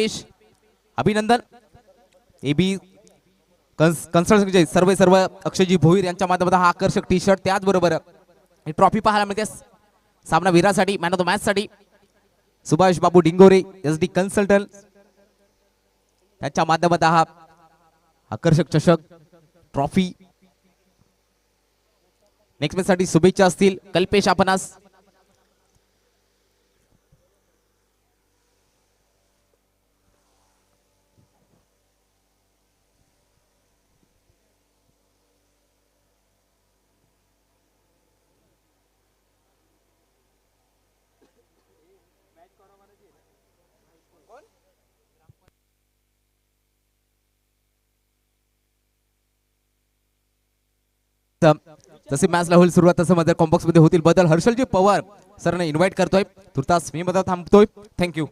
कल्पेश अभिनंदन. AB consultancy सर्व अक्षयजी भोईर यांच्या माध्यमातून हा आकर्षक टी शर्ट त्याचबरोबर ट्रॉफी पाहायला मिळते सामना वीरासाठी मॅन ऑफ द मॅच साठी. सुभाष बाबू डिंगोरे SD कन्सल्टंट त्यांच्या माध्यमातून हा आकर्षक चषक ट्रॉफी. नेक्स्ट मॅच साठी शुभेच्छा असतील कल्पेश आपणास. जसे मॅचला होईल सुरुवात तसं मध्ये कॉम्बॉक्स मध्ये होतील बदल. हर्षलजी पवार सरने इन्व्हाइट करतोय. तुर्तास मी मध्ये थांबतोय. Thank you.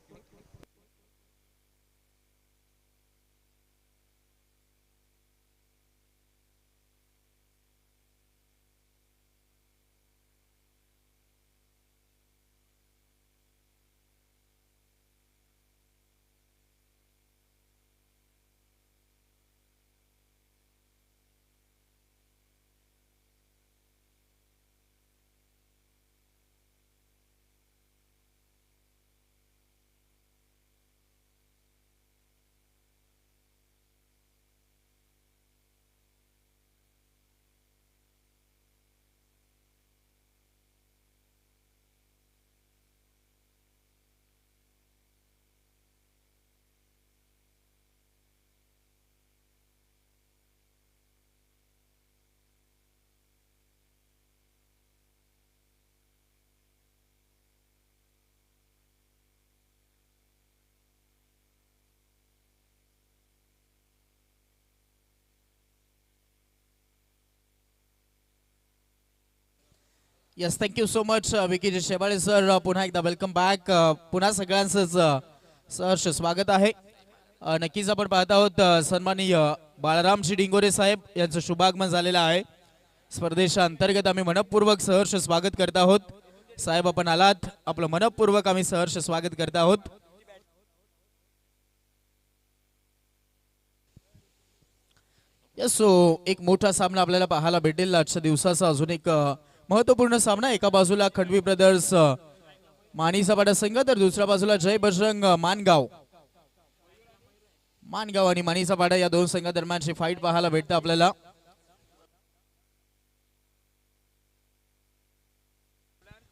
Yes thank you so much Vicky Shewale sir. पुन्हा एकदा वेलकम बॅक. पुन्हा सगळ्यांचंच सहर्ष स्वागत आहे. नक्कीच आपण पाहत आहोत सन्माननीय बाळरामजी डिंगोरे साहेब यांचं शुभागमन झालेलं आहे. स्पर्धेच्या अंतर्गत आम्ही मनपूर्वक सहर्ष स्वागत करत आहोत. साहेब आपण आलात, आपलं मनपूर्वक आम्ही सहर्ष स्वागत करत आहोत. सो एक मोठा सामना आपल्याला पाहायला भेटेल आजच्या दिवसाचा. अजून एक महत्वपूर्ण सामना. एका बाजूला खंडवी ब्रदर्स मानी सपाटा संघ तर दुसऱ्या बाजूला जय बजरंग मानगाव आणि मानी सपाटा या दोन संघादरम्यानची फाईट पाहायला भेटते आपल्याला.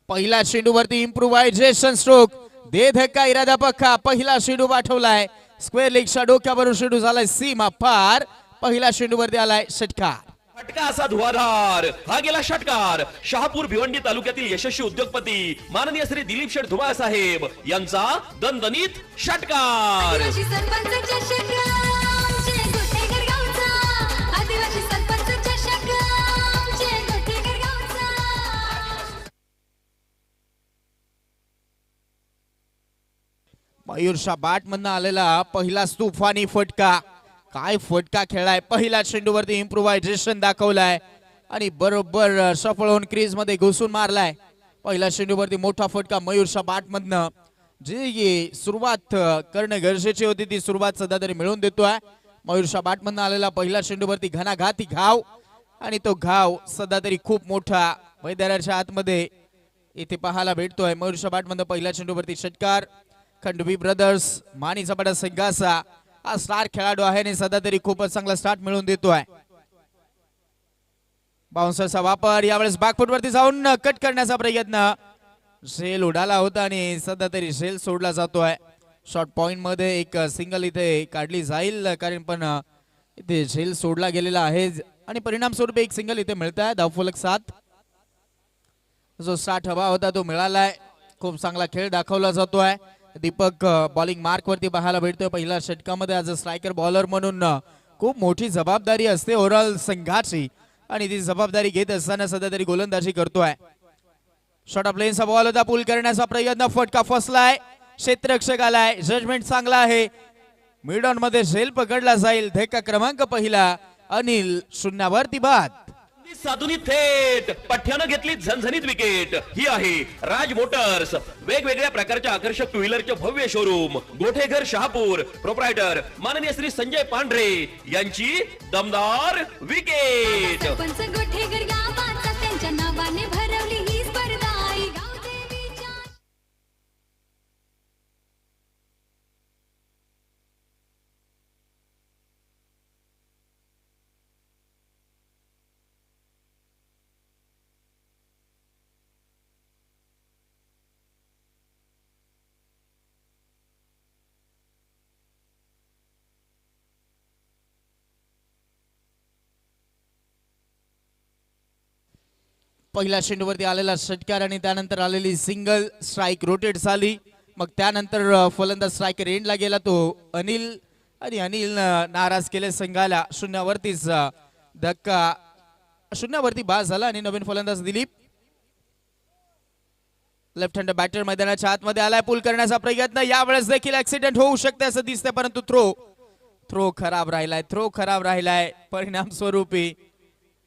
पहिला चेंडूवरती इम्प्रोव्हायझेशन स्ट्रोक दे धक्का इरादा पक्का. पहिला चेंडू पाठवलाय स्क्वेअर लेगच्या डोक्यावरून चेंडू झालाय सीमा पार. पहिला चेंडूवरती आलाय षटकार. फटका असा धुवाधार हा गेला षटकार. शहापूर भिवंडी तालुक्यातील यशस्वी उद्योगपती माननीय श्री दिलीप शेठ धुमाळ साहेब यांचा दणदणीत षटकार. मयूरशा बॅट मधनं आलेला पहिला तुफानी फटका. काय फटका खेळलाय. पहिल्या चेंडूवरती इम्प्रोव्हायझेशन दाखवलाय आणि बरोबर सफळ होऊन क्रीज मध्ये घुसून मारलाय. पहिल्या चेंडूवरती मोठा फटका मयूरशा बॅट मधनं. जी सुरुवात करणं गरजेची होती ती सुरुवात सध्या तरी मिळवून देतोय. मयूरशा बॅट मधनं आलेला पहिल्या चेंडूवरती घणाघाती घाव आणि तो घाव सध्या तरी खूप मोठा मैदानाच्या आतमध्ये इथे पाहायला भेटतोय. मयूरशा बॅट मधनं पहिल्या चेंडूवरती षटकार. खंडवी ब्रदर्स मानी सपाटा संघाचा हा स्टार खेळाडू आहे आणि सध्या तरी खूपच चांगला स्टार्ट मिळवून देतोय. बाउन्सरचा वापर यावेळेस बॅकफुट वरती जाऊन कट करण्याचा प्रयत्न. झेल उडाला होता आणि सध्या तरी झेल सोडला जातोय. शॉर्ट पॉइंट मध्ये एक सिंगल इथे काढली जाईल कारण पण इथे झेल सोडला गेलेला आहे आणि परिणाम स्वरूप एक सिंगल इथे मिळत आहे. धावफलक 7. जो स्टार्ट हवा होता तो मिळालाय. खूप चांगला खेळ दाखवला जातोय. दीपक बॉलिंग मार्क वरती पाहायला भेटतोय. पहिल्या षटकामध्ये आज स्ट्रायकर बॉलर म्हणून खूप मोठी जबाबदारी असते ओव्हरऑल संघाची आणि ती जबाबदारी घेत असताना सध्या तरी गोलंदाजी करतोय. शॉर्ट ऑफ लेनचा बॉल होता. पुल करण्याचा प्रयत्न. फटका फसलाय. क्षेत्ररक्षक आलाय. जजमेंट चांगला आहे. मिड ऑन मध्ये झेल पकडला जाईल. धक्का क्रमांक पहिला. अनिल शून्यावरती बाद. साधुनी थेट पठ्यानं घेतली झणझणीत विकेट. ही आहे राज मोटर्स, वेगवेगळ्या प्रकारच्या आकर्षक टू व्हीलरचे भव्य शोरूम. गोठेघर शहापूर. प्रोप्रायटर माननीय श्री संजय पांढरे यांची दमदार विकेट. सरपंच गोठेकर गावाचा त्यांच्या नावाने भरवली ही स्पर्धा. आई गावदेवीच्या पहिल्या चेंडूवरती आलेला षटकार आणि त्यानंतर आलेली सिंगल स्ट्राईक रोटेट झाली. मग त्यानंतर फलंदाज स्ट्रायकर एंडला गेला तो अनिल, आणि अनिल नाराज केले संघाला. शून्यावरतीच धक्का, शून्यावरती बाद झाला आणि नवीन फलंदाज दिलीप लेफ्ट हँड बॅटर मैदानाच्या आतमध्ये आलाय. पुल करण्याचा प्रयत्न, यावेळेस देखील ऍक्सिडेंट होऊ शकते असं दिसतंय, परंतु थ्रो खराब राहिलाय. परिणाम स्वरूपी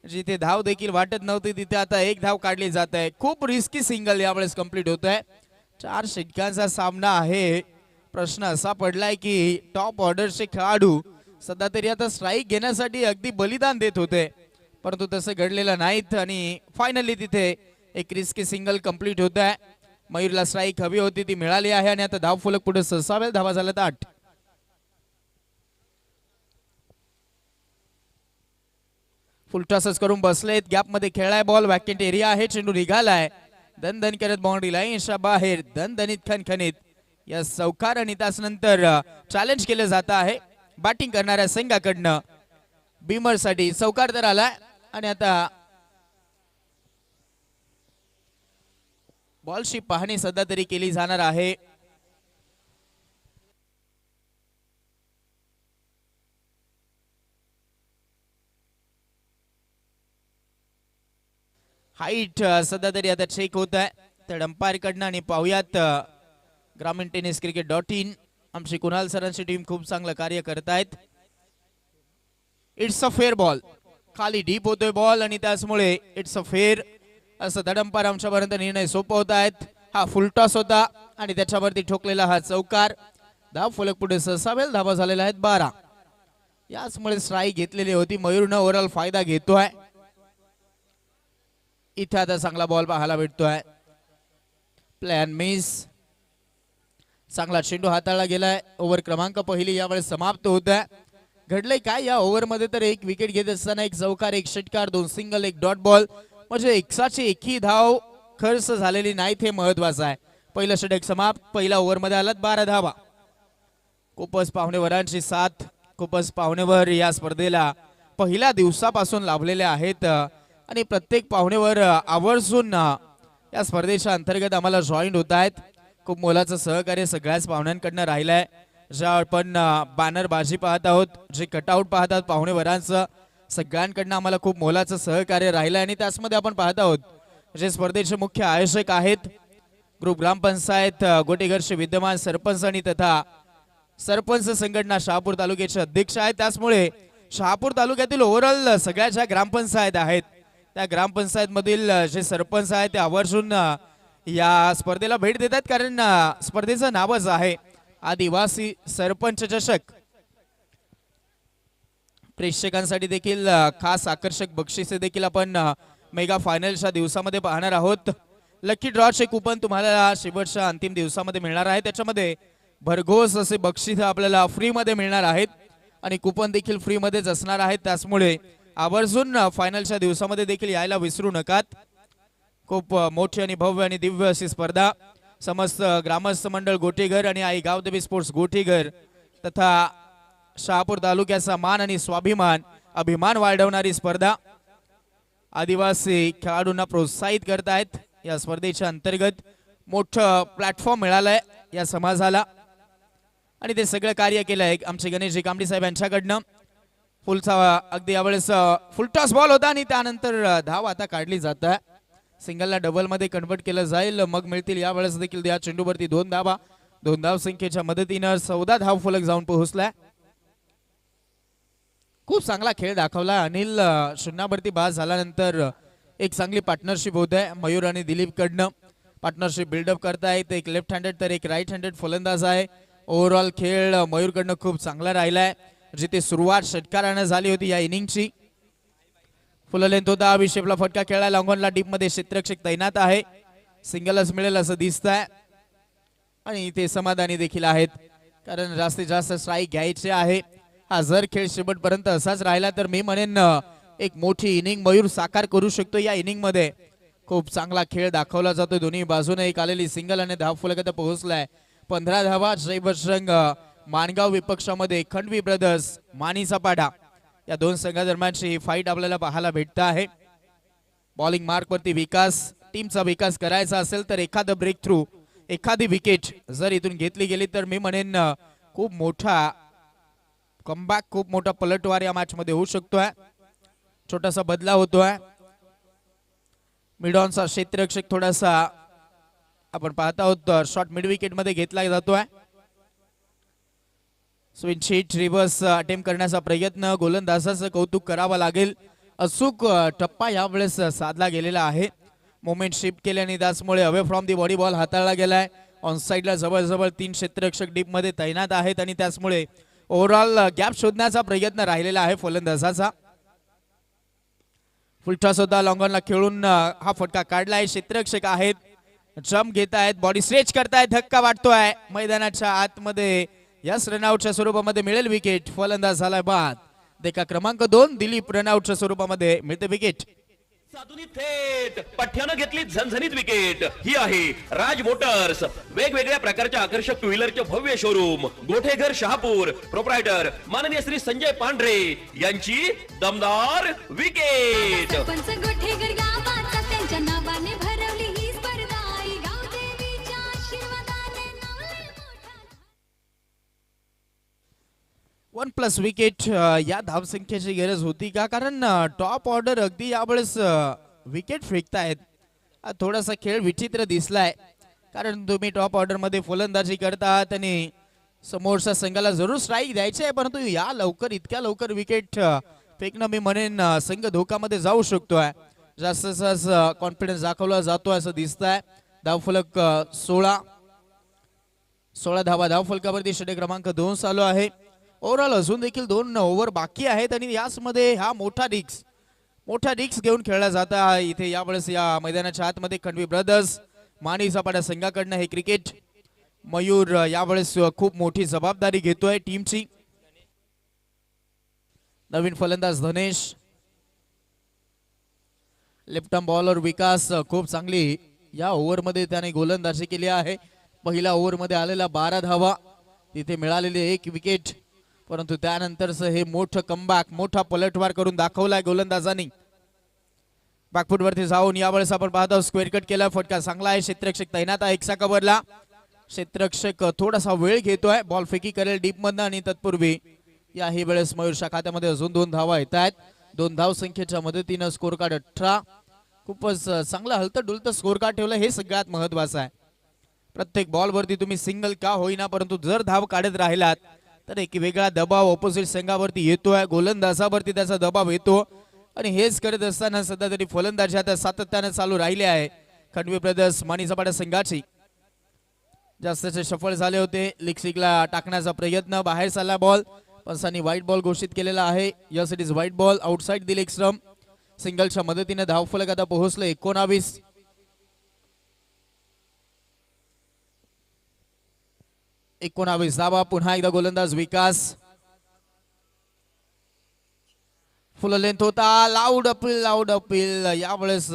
जिथे धाव देखील वाटत नव्हती तिथे आता एक धाव काढली जात आहे. खूप रिस्की सिंगल यावेळेस कंप्लीट होत आहे. 4 षटकांचा सामना आहे. प्रश्न असा पडलाय की टॉप ऑर्डरचे खेळाडू सध्या तरी आता स्ट्राईक घेण्यासाठी अगदी बलिदान देत होते, परंतु तसं घडलेलं नाहीत आणि फायनली तिथे एक रिस्की सिंगल कंप्लीट होत आहे. मयूरला स्ट्राईक हवी होती, ती मिळाली आहे आणि आता धाव फलक पुढे सरसावेल. धावा झाल्यात 8. फुलटॉसच करून बसलेत. गॅप मध्ये खेळलाय बॉल, वॅकेंट एरिया आहे. चेंडू निघालाय दणदण करत बाउंड्री लाईनच्या बाहेर. दणदणीत खणखणीत या चौकार आणि त्यानंतर चॅलेंज केलं जात आहे बॅटिंग करणाऱ्या संघाकडनं. बीमर साठी चौकार तर आलाय आणि आता बॉलची पाहणी सध्या तरी केली जाणार आहे. हाईट सध्या तरी आता चेक होत आहे तर अंपायर कडनं, आणि पाहुयात ग्रामीण टेनिस क्रिकेट.in आमची कुणाल सरांची टीम खूप चांगलं कार्य करतायत. इट्स अ फेअर बॉल, खाली डीप होतोय बॉल आणि त्याचमुळे इट्स अ फेअर असं धडंपार आमच्यापर्यंत निर्णय सोपवत आहेत. हा फुलटॉस होता आणि त्याच्यावरती ठोकलेला हा चौकार. धाव फलक पुढे सरसावेल. धावा झालेल्या आहेत 12. याचमुळे स्ट्राईक घेतलेली होती. मयूरनं ओव्हरऑल फायदा घेतोय. इथे आता चांगला बॉल पाहायला भेटतोय. Plan miss. चांगला चेंडू हाताळला गेलाय. ओव्हर क्रमांक पहिली यावेळेस समाप्त होत आहे. घडलंय काय या ओव्हर मध्ये तर एक विकेट घेत असताना एक चौकार, एक षटकार, 2 सिंगल, एक डॉट बॉल, म्हणजे एकसाची एकही धाव खर्च झालेली नाहीत, हे महत्वाचं आहे. पहिलं षटक समाप्त. पहिल्या ओव्हर मध्ये आलात 12 धावा. खूपच पाहुणेवरांची साथ, खूपच पाहुणेवर या स्पर्धेला पहिल्या दिवसापासून लाभलेले आहेत आणि प्रत्येक पाहुणेवर आवर्जून या स्पर्धेच्या अंतर्गत आम्हाला जॉईन होत आहेत. खूप मोलाचं सहकार्य सगळ्याच पाहुण्यांकडनं राहिलंय. ज्या आपण बॅनर बाजी पाहत आहोत, जे कटआउट पाहतात पाहुणेवरांचं, सगळ्यांकडनं आम्हाला खूप मोलाचं सहकार्य राहिलंय. आणि त्याचमध्ये आपण पाहत आहोत जे स्पर्धेचे मुख्य आयोजक आहेत, ग्रुप ग्रामपंचायत गोटेघरचे विद्यमान सरपंच आणि तथा सरपंच संघटना शहापूर तालुक्याचे अध्यक्ष आहेत. त्याचमुळे शहापूर तालुक्यातील ओव्हरऑल सगळ्या ज्या ग्रामपंचायत आहेत त्या ग्रामपंचायत मधील जे सरपंच आहेत ते आवर्जून या स्पर्धेला भेट देतात, कारण स्पर्धेचं नावच आहे आदिवासी सरपंच चषक. प्रेक्षकांसाठी देखील खास आकर्षक बक्षिसे देखील आपण मेगा फायनलच्या दिवसामध्ये पाहणार आहोत. लकी ड्रॉचे कुपन तुम्हाला शेवटच्या अंतिम दिवसामध्ये मिळणार आहे. त्याच्यामध्ये भरघोस असे बक्षीस आपल्याला फ्री मध्ये मिळणार आहेत आणि कुपन देखील फ्री मध्येच असणार आहेत. त्याचमुळे आवर्जून फायनलच्या दिवसामध्ये देखील यायला विसरू नकात. खूप मोठी आणि भव्य आणि दिव्य अशी स्पर्धा. समस्त ग्रामस्थ मंडळ गोटेघर आणि आई गावदेवी स्पोर्ट्स गोटेघर तथा शहापूर तालुक्याचा मान आणि स्वाभिमान अभिमान वाढवणारी स्पर्धा. आदिवासी खेळाडूंना प्रोत्साहित करतायत. या स्पर्धेच्या अंतर्गत मोठं प्लॅटफॉर्म मिळालंय या समाजाला आणि ते सगळं कार्य केलंय आमचे गणेशजी कांबडी साहेब यांच्याकडनं. फुलचा अगदी यावेळेस फुलटॉस बॉल होता आणि त्यानंतर धाव आता काढली जात आहे. सिंगलला डबल मध्ये कन्वर्ट केलं जाईल. मग मिळतील यावेळेस देखील या चेंडूवरती 2 धावा. 2 धाव संख्येच्या मदतीनं 14 धाव फलक जाऊन पोहोचलाय. खूप चांगला खेळ दाखवला अनिल. शून्यावरती बाद झाल्यानंतर एक चांगली पार्टनरशिप होत आहे मयूर आणि दिलीप कडनं. पार्टनरशिप बिल्डअप करतायत. एक लेफ्ट हँडेड तर एक राईट हँडेड फलंदाज आहे. ओव्हरऑल खेळ मयूरकडनं खूप चांगला राहिलाय. जिथे सुरुवात षटकारानं झाली होती या इनिंगची. फुल लेंथ होता. अभिषेकला फटका खेळला. लॉंगॉनला डीप मध्ये क्षेत्ररक्षक तैनात आहे. सिंगलच मिळेल असं दिसतंय आणि ते समाधानी देखील आहेत कारण जास्तीत जास्त स्ट्राईक घ्यायचे आहे. हा जर खेळ शेवटपर्यंत असाच राहिला तर मी म्हणेन एक मोठी इनिंग मयूर साकार करू शकतो. या इनिंग मध्ये खूप चांगला खेळ दाखवला जातो. दोन्ही बाजूने एक आलेली सिंगल आणि धाव फलकात पोहोचलाय. 15 धावा. जय बजरंग माणगाव विपक्षामध्ये खंडवी ब्रदर्स मानी सपाटा या दोन संघादरम्यानची ही फाईट आपल्याला पाहायला भेटत आहे. बॉलिंग मार्क वरती विकास. टीमचा विकास करायचा असेल तर एखादं ब्रेक थ्रू एखादी विकेट जर इथून घेतली गेली तर मी म्हणेन खूप मोठा कमबॅक खूप मोठा पलटवार या मॅच मध्ये होऊ शकतोय. छोटासा बदलाव होतोय. मिडॉनचा क्षेत्ररक्षक थोडासा आपण पाहत आहोत शॉट मिड विकेट मध्ये घेतला जातोय. स्विंग शीट रिव्हर्स अटेम्प्ट करण्याचा प्रयत्न. गोलंदाजाचं कौतुक करावं लागेल. अचूक टप्पा यावेळेस साधला गेलेला आहे. मोमेंट शिफ्ट केल्याने त्याचमुळे away from the body ball हाताळला गेलाय. ऑन साइडला जवळजवळ 3 क्षेत्ररक्षक डीप मध्ये तैनात आहेत आणि त्याचमुळे ओव्हरऑल गॅप शोधण्याचा प्रयत्न राहिलेला आहे फलंदाजाचा. फुलटॉस होता. लॉंगॉनला खेळून हा फटका काढलाय. क्षेत्ररक्षक आहेत. जम्प घेत आहेत. बॉडी स्ट्रेच करतायत. धक्का वाटतोय मैदानाच्या आतमध्ये. यस रनआउटच्या स्वरूपामध्ये मिळेल विकेट. फलंदाज झालाय बाद. देखा क्रमांक 2 दिलीप रनआउटच्या स्वरूपामध्ये मिळते विकेट. साधुनी थेट पठ्यानं घेतली झणझणीत विकेट. ही आहे राज मोटर्स. वेगवेगळ्या प्रकारच्या आकर्षक टू व्हीलरचे भव्य शोरूम. गोठेघर शहापूर. प्रोप्रायटर माननीय श्री संजय पांढरे यांची दमदार विकेट. सरपंच गोठेकर गावाचा त्यांच्या नावाने भरवली ही स्पर्धा. आई गावदेवीच्या आशीर्वादाने नावलंय मोठा. 1+ विकेट. या धावसंख्येची गरज होती का? कारण टॉप ऑर्डर अगदी यावेळेस विकेट फेकतायत. थोडासा खेळ विचित्र दिसलाय कारण तुम्ही टॉप ऑर्डर मध्ये फलंदाजी करतात आणि समोरच्या संघाला जरूर स्ट्राईक द्यायचे आहे परंतु या लवकर इतक्या लवकर विकेट फेकणं मी म्हणेन संघ धोकामध्ये जाऊ शकतोय. जास्त जास्त कॉन्फिडन्स दाखवला जातोय असं दिसतंय. धावफलक 16 धावा धावफलकावरती. षटक क्रमांक 2 चालू आहे. ओव्हरऑल अजून देखील 2 ओव्हर बाकी आहेत आणि याचमध्ये हा मोठा रिक्स घेऊन खेळला जाता इथे यावेळेस या मैदानाच्या आतमध्ये. खंडवी ब्रदर्स मानी सपाटा संघाकडनं हे क्रिकेट. मयूर यावेळेस खूप मोठी जबाबदारी घेतोय टीमची. नवीन फलंदाज धनेश. लेफ्ट आर्म बॉलर विकास. खूप चांगली या ओव्हर मध्ये त्याने गोलंदाजी केली आहे. पहिल्या ओव्हर मध्ये आलेला 12 धावा. तिथे मिळालेली 1 विकेट परंतु त्यानंतरचं हे मोठं कमबॅक मोठा पलटवार करून दाखवलाय गोलंदाजांनी. बॅकफुट वरती जाऊन यावेळेस आपण पाहतो स्क्वेअर कट केला. फटका चांगला आहे. क्षेत्ररक्षक तैनात आहे एक्सा कव्हरला. क्षेत्ररक्षक थोडासा वेळ घेतोय. बॉल फेकी करेल डीप मधनं आणि तत्पूर्वी याही वेळेस मयूरच्या खात्यामध्ये अजून 2 धावा येत आहेत. 2 धाव संख्येच्या मदतीनं स्कोर कार्ड 18. खूपच चांगलं हलतं डुलतं स्कोर कार्ड ठेवलं हे सगळ्यात महत्वाचं आहे. प्रत्येक बॉल वरती तुम्ही सिंगल का होईना परंतु जर धाव काढत राहिलात तर एक वेगळा दबाव ऑपोजिट संघावरती येतोय. गोलंदाजावरती त्याचा दबाव येतो आणि हेच करत असताना सध्या तरी फलंदाजी आता सातत्याने चालू राहिले आहे खंडवी ब्रदर्स मानी सपाटा संघाची. जास्तचे सफळ झाले होते. लिक्सिकला टाकण्याचा प्रयत्न. बाहेर चालला बॉल. पंचांनी व्हाईट बॉल घोषित केलेला आहे. Yes it is wide ball. Outside the leg stump. सिंगलच्या मदतीने धावफलक आता पोहोचले 19. धावा. पुन्हा एकदा गोलंदाज विकास. फुल लेंथ होता. Loud appeal. यावेळेस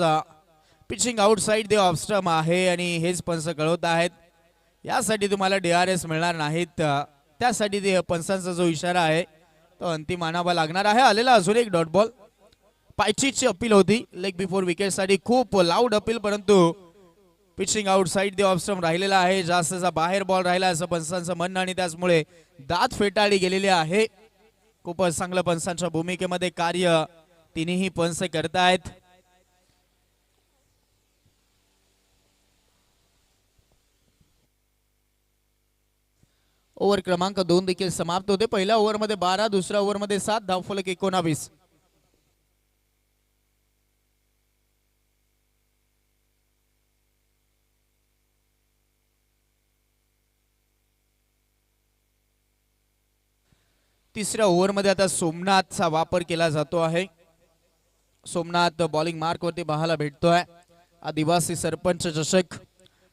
pitching outside the off stump आहे आणि हेच पंच कळवत आहेत. यासाठी तुम्हाला DRS मिळणार नाहीत. त्यासाठी ते पंचांचा जो इशारा आहे तो अंतिम मानावा लागणार आहे. आलेला अजून एक डॉट बॉल. पायचीची अपील होती लेग बिफोर विकेट साठी. खूप लाऊड अपील परंतु pitching outside the off stump राहिलेला आहे. जास्तचा बाहेर बॉल राहिला असं पंचांचं म्हणणं आणि त्याचमुळे दात फेटाळली गेलेली आहे. खूपच चांगलं पंचांच्या भूमिकेमध्ये कार्य तिन्ही पंच करतायत. ओव्हर क्रमांक 2 देखील समाप्त होते. पहिल्या ओव्हरमध्ये 12, दुसऱ्या ओव्हरमध्ये 7, धावफलक 19. तिसऱ्या ओव्हरमध्ये आता सोमनाथचा वापर केला जातो आहे. सोमनाथ बॉलिंग मार्क वरती पाहायला भेटतोय. आदिवासी सरपंच चषक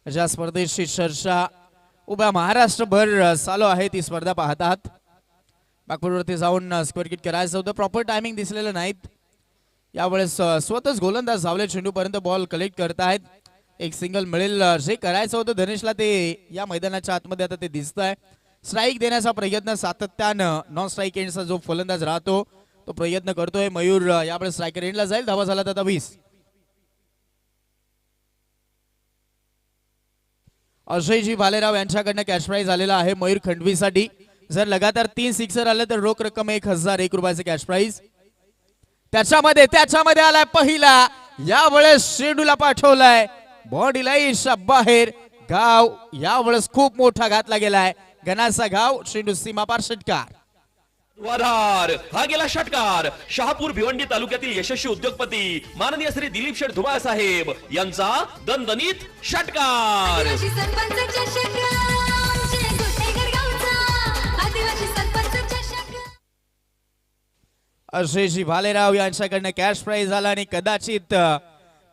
ज्या स्पर्धेची चर्चा उभ्या महाराष्ट्रभर चालू आहे ती स्पर्धा पाहतात. बॅकफुटवरती जाऊन स्क्वेअर किट करायचं होतं. प्रॉपर टायमिंग दिसलेलं नाहीत. यावेळेस स्वतःच गोलंदाज धावले चेंडूपर्यंत बॉल कलेक्ट करतायत. एक सिंगल मिळेल. जे करायचं होतं धनेशला ते या मैदानाच्या आतमध्ये आता ते दिसत आहे. स्ट्राईक देण्याचा प्रयत्न सातत्यानं नॉन स्ट्राईक एंडचा जो फलंदाज राहतो तो प्रयत्न करतोय. मयूर यावेळेस स्ट्रायकर एंडला जाईल. धावा झाला आता 20. अजयजी भालेराव यांच्याकडनं कॅश प्राइज आलेला आहे मयूर खंडवीसाठी. जर लगातार 3 सिक्सर आले तर रोख रक्कम 1001 रुपयाचे कॅश प्राइज. त्याच्यामध्ये आलाय पहिला. यावेळेस चेंडूला पाठवलाय बॉडी लाईनच्या बाहेर. गाव यावेळेस खूप मोठा घातला गेलाय. गणाचा गाव. चेंडू सीमापार षटकार. वाधार हा गेला षटकार. शहापूर भिवंडी तालुक्यातील यशस्वी उद्योगपती माननीय श्री दिलीप शेठ धुमाळ साहेब यांचा दणदणीत षटकार. आदिवासी सरपंच चषक आमचे गोटेघर गावचा. आदिवासी सरपंच चषक. अजयजी भालेराव यांच्याकडनं कॅश प्राइज आला आणि कदाचित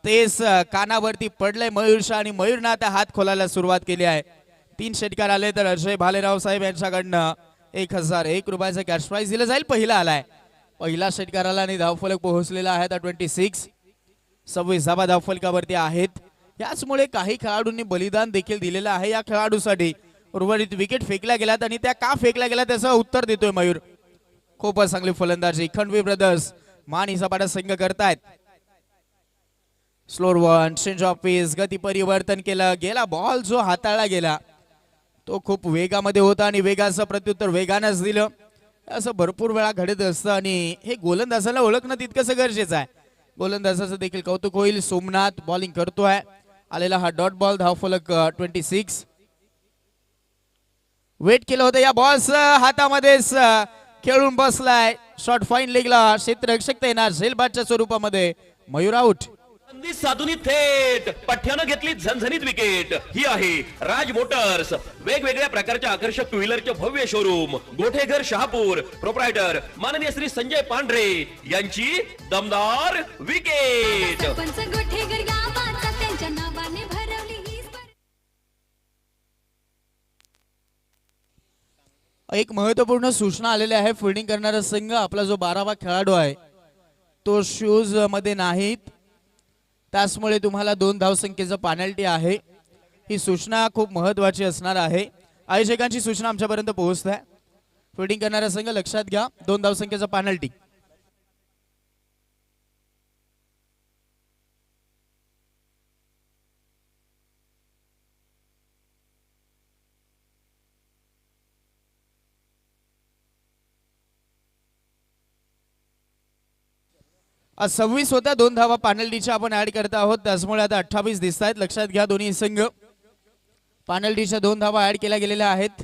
तेच कानावरती पडलंय मयूरशा आणि मयूरनं आता हात खोलायला सुरुवात केली आहे. 3 षटकार आले तर अजय भालेराव साहेब यांच्याकडनं 1001 रुपयाचा कॅश प्राइज दिला जाईल. पहिला आलाय. पहिला षटकार आला आणि धावफलक पोहोचलेला आहे. 26 26 धावा धावफलकावरती आहेत. याचमुळे काही खेळाडूंनी बलिदान देखील दिलेलं आहे. या खेळाडूसाठी उर्वरित विकेट फेकल्या गेल्यात आणि त्या का फेकल्या गेल्या त्याचं उत्तर देतोय मयूर. खूपच चांगली फलंदाजी. खंडवी ब्रदर्स मान हिसाबाला संघ करतायत. स्लोअर वन चेंज ऑफ पेस. गती परिवर्तन केलं. गेला बॉल जो हाताळला गेला तो खूप वेगामध्ये होता आणि वेगाचं प्रत्युत्तर वेगानंच दिलं. असं भरपूर वेळा घडत असतं आणि हे गोलंदाजाला ओळखणं तितकंसं गरजेचं आहे. गोलंदाजाचं देखील कौतुक होईल. सोमनाथ बॉलिंग करतोय. आलेला हा डॉट बॉल. धावफलक 26. वेट केलं होतं या बॉल्स हातामध्येच खेळून बसलाय. शॉट फाईन लेगला क्षेत्ररक्षक येणार झेलबादच्या स्वरूपामध्ये. मयूर आउट. संधी साधूनी थेट पठ्ठ्यानं घेतली झणझणीत विकेट. ही आहे राज मोटर्स. वेगवेगळ्या प्रकारच्या आकर्षक टू व्हीलरचे भव्य शोरूम. गोठेघर शहापूर. प्रोप्रायटर माननीय श्री संजय पांढरे यांची दमदार विकेट. सरपंच गोटेघर गावाचा त्यांच्या नावाने भरवली ही स्पर्धा. एक महत्वपूर्ण सूचना आलेली आहे. फिल्डिंग करणारा संघ आपला जो 12वा खेळाडू आहे तो शूज मध्ये नाहीत. त्याचमुळे तुम्हाला 2 धावसंख्येचं पेनल्टी आहे. ही सूचना खूप महत्वाची असणार आहे. आयोजकांची सूचना आमच्यापर्यंत पोहोचत आहे. फिल्डिंग करणारा संघ लक्षात घ्या. 2 धावसंख्येचं पेनल्टी. आज 26 होत्या. 2 धावा पेनल्टीच्या आपण ऍड करत आहोत. त्याचमुळे आता 28 दिसत आहेत. लक्षात घ्या दोन्ही संघ. पेनल्टीच्या 2 धावा ऍड केल्या गेलेल्या आहेत.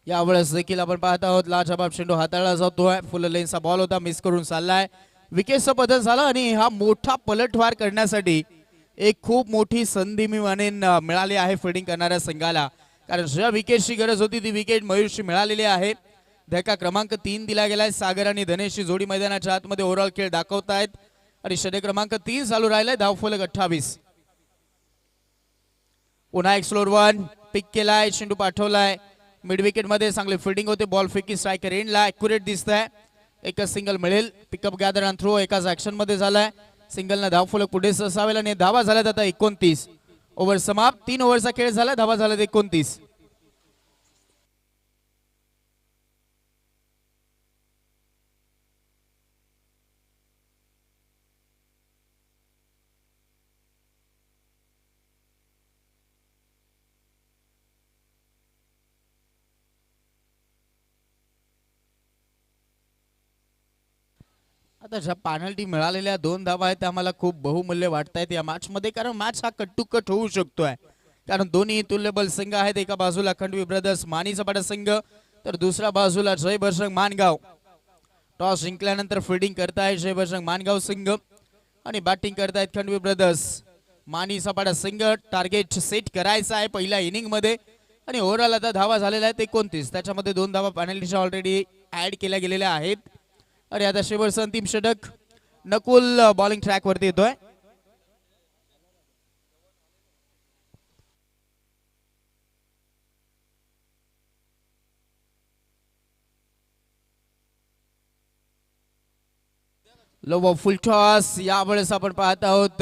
यावेळेस देखील आपण पाहत आहोत लाजवाब चेंडू हाताळला जातोय. फुल लेनचा बॉल होता. मिस करून चाललाय. विकेटचा बदल झाला आणि हा मोठा पलटवार करण्यासाठी एक खूप मोठी संधी मी म्हणेन मिळाली आहे फिल्डिंग करणाऱ्या संघाला. कारण ज्या विकेटची गरज होती ती विकेट मयूरशी मिळालेली आहे. धक्का क्रमांक 3 दिला गेलाय. सागर आणि धनेशची जोडी मैदानाच्या आतमध्ये ओव्हरऑल खेळ दाखवतायत आणि षटक क्रमांक 3 चालू राहिलाय. धावफलक 28. पुन्हा एक स्लोअर वन पिक केलाय. चेंडू पाठवलाय मिड विकेट मध्ये. चांगली फिल्डिंग होते. बॉल फेकी स्ट्रायकर एंडला ॲक्युरेट दिसतंय. एकच सिंगल मिळेल. पिकअप गॅदर अँड थ्रो एकाच ऍक्शन मध्ये झालाय. सिंगलनं धावफलक पुढे सरसावेल आणि धावा झाल्यात आता 29. ओव्हर समाप्त. 3 ओव्हरचा खेळ झाला. धावा झाल्यात 29. आता ज्या पेनल्टी मिळालेल्या 2 धावा आहेत त्या आम्हाला खूप बहुमूल्य वाटतायत या मॅच मध्ये. कारण मॅच हा कट टू कट होऊ शकतोय. कारण दोन्ही तुल्यबल संघ आहेत. एका बाजूला खंडवी ब्रदर्स मानी सपाटा संघ तर दुसऱ्या बाजूला जय बजरंग मानगाव. टॉस जिंकल्यानंतर फिल्डिंग करतायत जय बजरंग मानगाव संघ आणि बॅटिंग करतायत खंडवी ब्रदर्स मानी सपाटा संघ. टार्गेट सेट करायचं आहे पहिल्या इनिंग मध्ये आणि ओव्हरऑल आता धावा झालेल्या आहेत 29. त्याच्यामध्ये 2 धावा पॅनल्टीच्या ऑलरेडी ऍड केल्या गेलेल्या आहेत. आणि आता शेवटचं अंतिम षटक. नकुल बॉलिंग ट्रॅक वरती येतोय. लो बॉल फुल टॉस यावेळेस आपण पाहत आहोत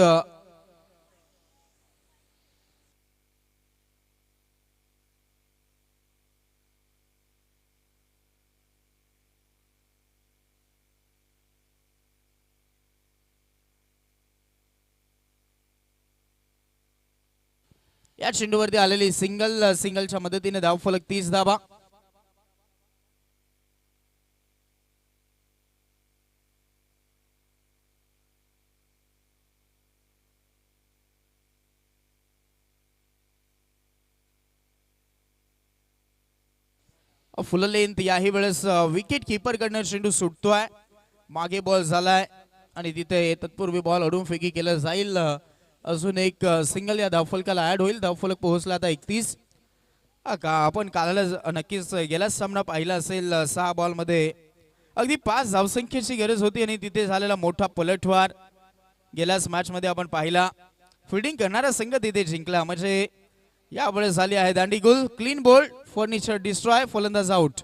या चेंडूवरती आलेली सिंगलच्या मदतीने धावफलक 30 धावा. फुल लेंथ याही वेळेस विकेट किपर कडनं चेंडू सुटतोय. मागे बॉल झालाय आणि तिथे तत्पूर्वी बॉल अडून फेकी केलं जाईल. अजून एक सिंगल या धावफलकाला ऍड होईल. धावफलक पोहोचला आता 31. आपण कालला नक्कीच गेलाच सामना पाहिला असेल. 6 बॉल मध्ये अगदी 5 धावसंख्येची गरज होती आणि तिथे झालेला मोठा पलटवार गेल्याच मॅच मध्ये आपण पाहिला. फिल्डिंग करणारा संघ तिथे जिंकला. म्हणजे यावेळेस झाली आहे दांडीगुल. क्लीन बोल्ड फर्निचर डिस्ट्रॉय फलंदाज आउट.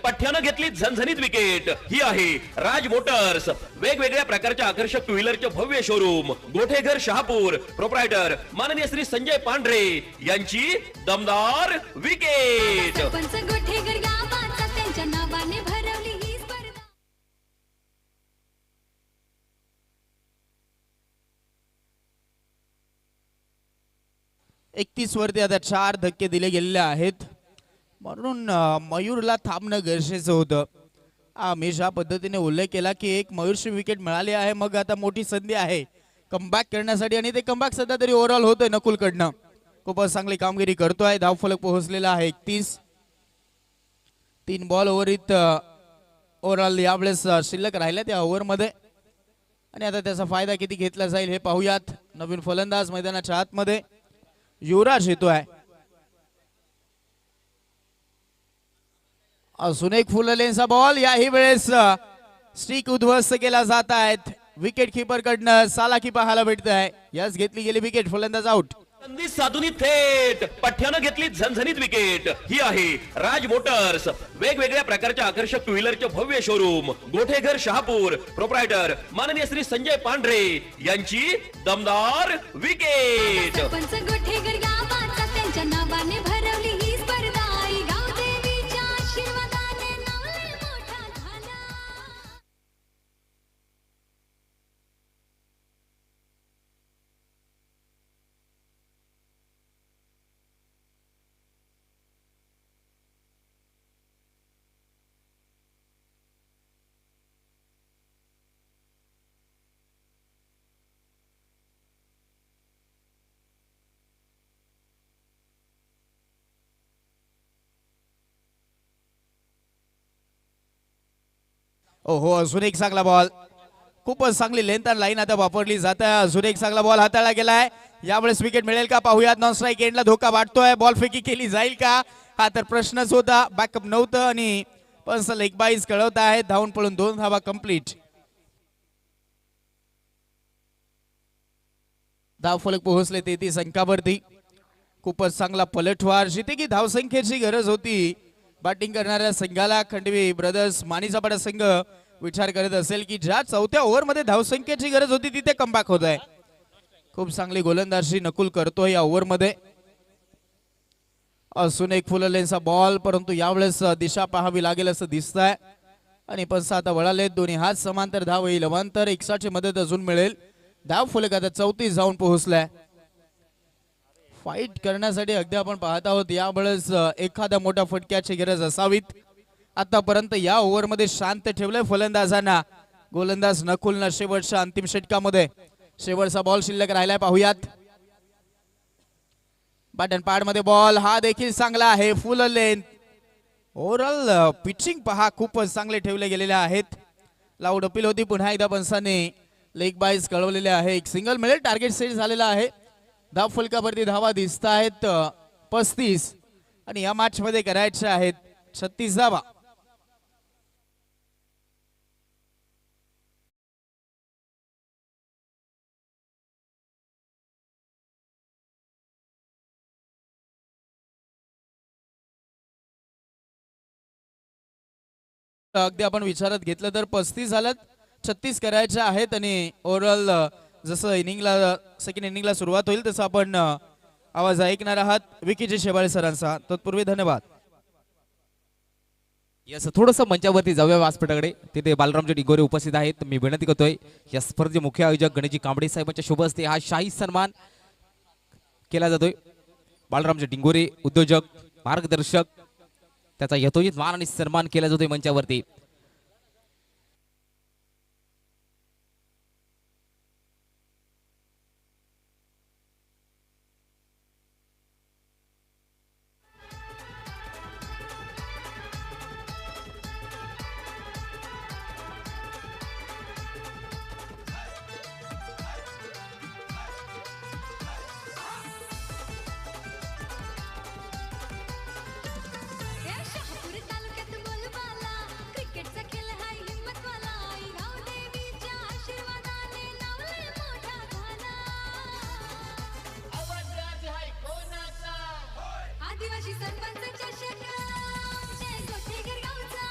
पठ्यानं घेतली झणझणीत विकेट. ही आहे राज मोटर्स वेगवेगळ्या प्रकारच्या आकर्षक टू व्हीलरचे भव्य शोरूम गोठेघर शहापूर. प्रोप्रायटर माननीय श्री संजय पांढरे यांची दमदार विकेट. सरपंच गोठेकर गावाचा त्यांच्या नावाने भरवली ही स्पर्धा. वरती आता 4 धक्के दिले गेलेले आहेत. म्हणून मयूरला थांबणं गरजेचं होतं. मी ज्या पद्धतीने उल्लेख केला की एक मयूरची विकेट मिळाली आहे मग आता मोठी संधी आहे कमबॅक करण्यासाठी आणि ते कमबॅक सध्या तरी ओव्हरऑल होतोय नकुलकडनं. खूपच चांगली कामगिरी करतोय. धावफलक पोहोचलेला आहे 31. 3 बॉल ओव्हरीत ओव्हरऑल यावेळेस शिल्लक राहिल्या त्या ओव्हरमध्ये आणि आता त्याचा फायदा किती घेतला जाईल हे पाहूयात. नवीन फलंदाज मैदानाच्या आतमध्ये युवराज येतोय. अजून एक फुल लेनचा बॉल. याही वेळेस स्टिक उद्ध्वस्त केला जात आहेत. विकेट किपर कडनं सालाकी पाहायला भेटत आहे. याच घेतली गेली विकेट. फलंदाज आउट. संधी साधून थेट पठ्यानं घेतली झणझणीत विकेट. ही आहे राज मोटर्स वेगवेगळ्या प्रकारच्या आकर्षक टू व्हीलरचे भव्य शोरूम गोठेघर शहापूर. प्रोप्रायटर माननीय श्री संजय पांढरे यांची दमदार विकेट. सरपंच गोठेकर गावाचा त्यांच्या नावाने भरवली ही स्पर्धा. आई गावदेवीच्या आशीर्वादाने नाव लय मोठा झाला. ओहो अजून एक चांगला बॉल. खूपच चांगली लेंथ आणि लाईन आता वापरली जात आहे. अजून एक चांगला बॉल हाताळला गेलाय. यावेळेस विकेट मिळेल का पाहूयात. नॉन स्ट्राईक एंडला धोका वाटतोय. बॉल फेकी केली जाईल का हा तर प्रश्नच होता. बॅकअप नव्हतं आणि पंच लेग बाईज कळवत आहेत. धावून पळून 2 धावा कंप्लीट. धावफलक पोहोचले 33 अंकावरती. खूपच चांगला पलटवार. जिथे की धावसंख्येची गरज होती बॅटिंग करणाऱ्या संघाला. खंडवी ब्रदर्स मानीचा संघ विचार करत असेल की ज्या 4थ्या ओव्हरमध्ये धावसंख्येची गरज होती तिथे कमबॅक होत आहे. खूप चांगली गोलंदाजी नकुल करतोय या ओव्हरमध्ये. अजून एक फुल लेनचा बॉल परंतु यावेळेस दिशा पाहावी लागेल असं दिसतंय आणि पंच आता वळाले. दोन्ही हात समांतर धाव येईल. अवांतर 61ची मदत अजून मिळेल. धाव फलक आता 34 जाऊन पोहोचलाय. फाईट करण्यासाठी अगदी आपण पाहत आहोत यावेळेस एखाद्या मोठ्या फटक्याची गरज असावीत. आतापर्यंत या ओव्हरमध्ये शांत ठेवलंय फलंदाजांना. गोलंदाज नकुलनं शेवटच्या अंतिम षटकामध्ये शेवटचा बॉल शिल्लक राहिलाय पाहूयात. बटन पॅड मध्ये बॉल हा देखील चांगला आहे. फुल लेंथ ओव्हरऑल पिचिंग पहा खूपच चांगले ठेवले गेलेले आहेत. लाऊड अपील होती पुन्हा एकदा पंचांनी लेग बाईज कळवलेले आहे. एक सिंगल मिळेल. टार्गेट सेट झालेला आहे. धाव फलकावरती धावा दिसत आहेत 35 आणि या मॅच मध्ये करायच्या आहेत 36 धावा. अगदी आपण विचारात घेतलं तर 35 झाल्यात 36 करायच्या आहेत आणि ओव्हरऑल जसं इनिंगला सेकंड इनिंगला सुरुवात होईल तसं आपण आवाज ऐकणार आहात विकीजी शेवाळे सरांचा. तत्पूर्वी धन्यवाद. यस थोडस मंचावरती जाऊया व्यासपीठाकडे. तिथे बालरामजी डिगोरे उपस्थित आहेत. मी विनंती करतोय या स्पर्धेचे मुख्य आयोजक गणेशजी कांबळे साहेबांच्या शुभ हस्ते हा शाही सन्मान केला जातोय. बालरामजी डिंगोरे उद्योजक मार्गदर्शक त्याचा यथोचित मान आणि सन्मान केला जातोय मंचावरती. शहापूर तालुक्यात बोलबाला क्रिकेटचा खेळ हाय हिम्मतवाला गाव देवीच्या आशीर्वादाने नावलंय मोठा झाला. आदिवासी सरपंच चषक जय गोठेकर गावचा.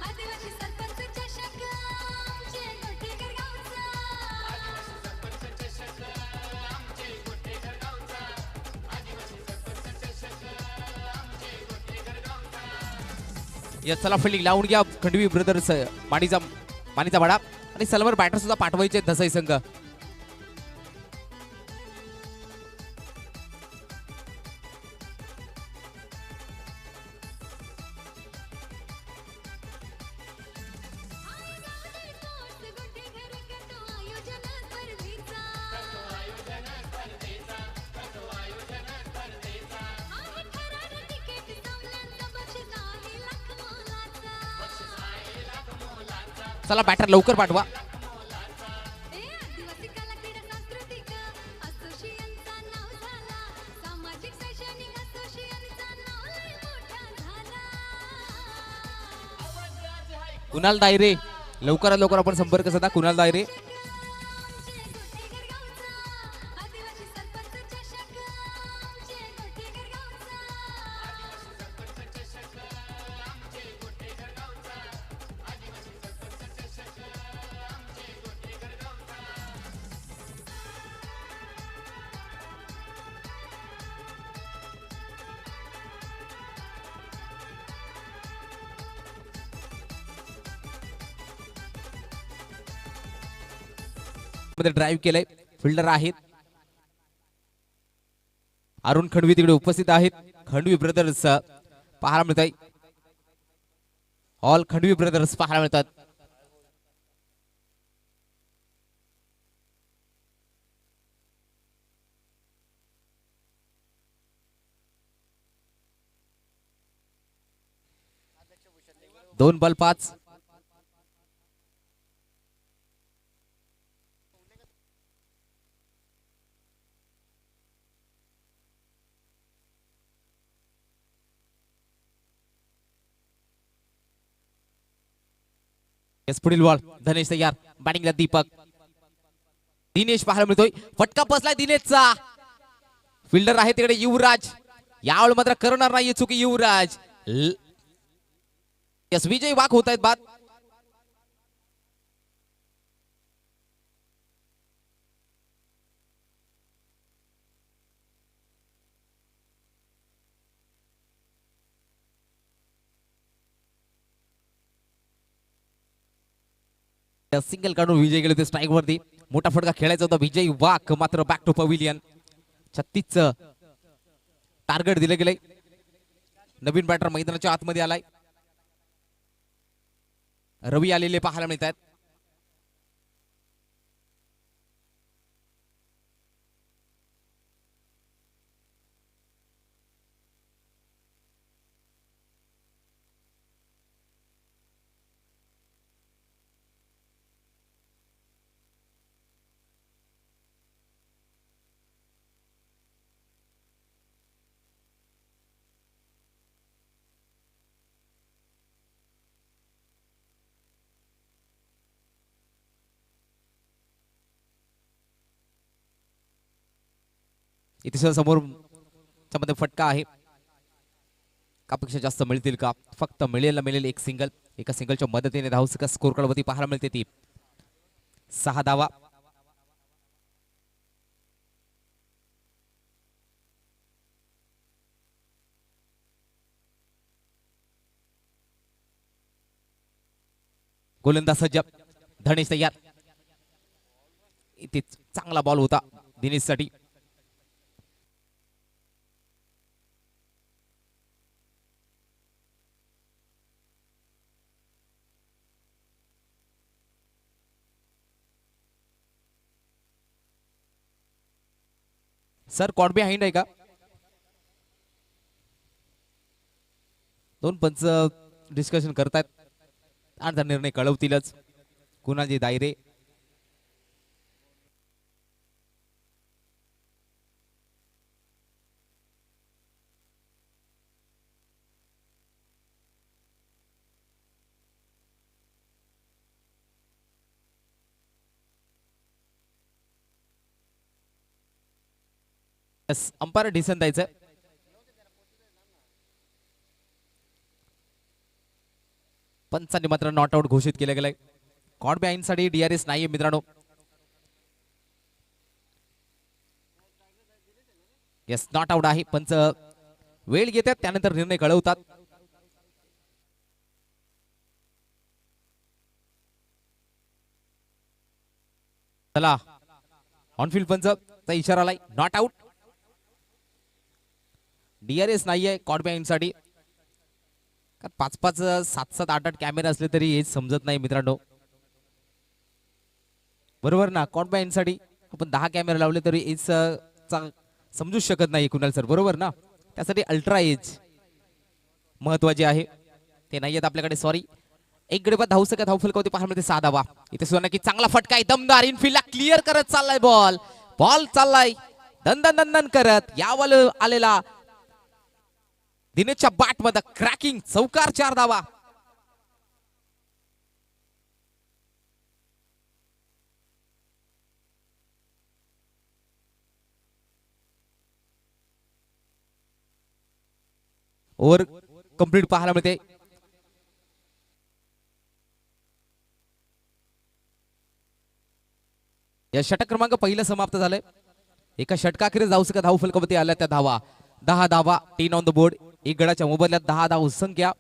आदिवासी सरपंच चषक जय गोठेकर गावचा. या चला फिल्डिंग लावून घ्या खंडवी ब्रदर्स माणीचा भाडा आणि सलवर बॅटर सुद्धा पाठवायचे दसाई संघ. चला बॅटर लवकर पाठवा. आदिवासी कला क्रीडा सांस्कृतिक असोसिएशनचा नाव झाला. सामाजिक शैक्षणिक असोसिएशनचा नाव लय मोठा झाला. कुणाल दायरे लवकरात लवकर आपण संपर्क साधा. कुणाल दायरे जय गोठेकर गावचा. आदिवासी सरपंच चषक जय गोठेकर गावचा. मध्ये ड्राईव्ह केलंय. फिल्डर आहेत अरुण खंडवी तिकडे उपस्थित आहेत. खंडवी ब्रदर्स पाहायला मिळत आहे. ऑल खंडवी ब्रदर्स पाहायला मिळतात. दोन बॉल 5. पुढील बॉल धनेश तयार. बॅटिंगला दीपक. दिनेश पाहायला मिळतोय. फटका बसलाय दिनेशचा. फिल्डर आहे तिकडे युवराज. यावेळी मात्र करणार नाहीये चुकी युवराज. यस विजय वाक होत आहेत बाद. सिंगल काढून विजय गेले होते स्ट्राईक वरती. मोठा फटका खेळायचा होता. विजय वाक मात्र बॅक टू पविलियन. 36 टार्गेट दिले गेले. नवीन बॅटर मैदानाच्या आतमध्ये आलाय. रवी आलेले पाहायला मिळत आहेत. इथे समोर मध्ये फटका आहे. कापेक्षा जास्त मिळतील का? फक्त मिळेल एक सिंगल. एका सिंगलच्या मदतीने धावसंख्या स्कोर कार्ड वरती पाहायला मिळते ती 6 धावा. गोलंदाज सज्ज, धनेश तयार. इथे चांगला बॉल होता दिनेशसाठी. सर कॉट बिहाइंड आहे का? 2 पंच डिस्कशन करतायत आणि निर्णय कळवतीलच. कुणाचे दायरे अंपायर डिसन द्यायचं. पंचांनी मात्र नॉट आउट घोषित केलं गेलंय. कॉट बिहाइंड साठी DRS नाहीये मित्रांनो. येस नॉट आउट आहे. पंच वेळ घेतात त्यानंतर निर्णय कळवतात. चला ऑनफिल्ड पंचचा इशारा आलाय. Not out. DRS नाहीये कॉट बिहाइंड साठी. 5-5 7-7 8-8 कॅमेरा असले तरी हेच समजत नाही मित्रांनो. बरोबर ना? कॉट बिहाइंड साठी आपण 10 कॅमेरा लावले तरी हेच समजूच शकत नाही कुणाल सर. बरोबर ना? त्यासाठी अल्ट्रा एज महत्वाचे आहे. ते नाही आहेत आपल्याकडे. सॉरी. एक गडी बाद धावसंख्या धावफलकावरती पाहायला 6 धावा. इथे सुद्धा नक्की चांगला फटका आहे. दमदार इनफिल्डला क्लिअर करत चाललाय बॉल. बॉल चाललाय दंदन दंदन करत. यावल आलेला दिनेशच्या बॅट मध्ये क्रॅकिंग चौकार. 4 धावा. ओव्हर कंप्लीट पाहायला मिळते. या षटक क्रमांक पहिलं समाप्त झालंय. एका षटकाखेरीज धावसंख्या धावफलकावरती आल्या त्या धावा 10 धावा. 10 ऑन द बोर्ड. एक गडाच्या मोबदल्यात 10 धाव संख्या.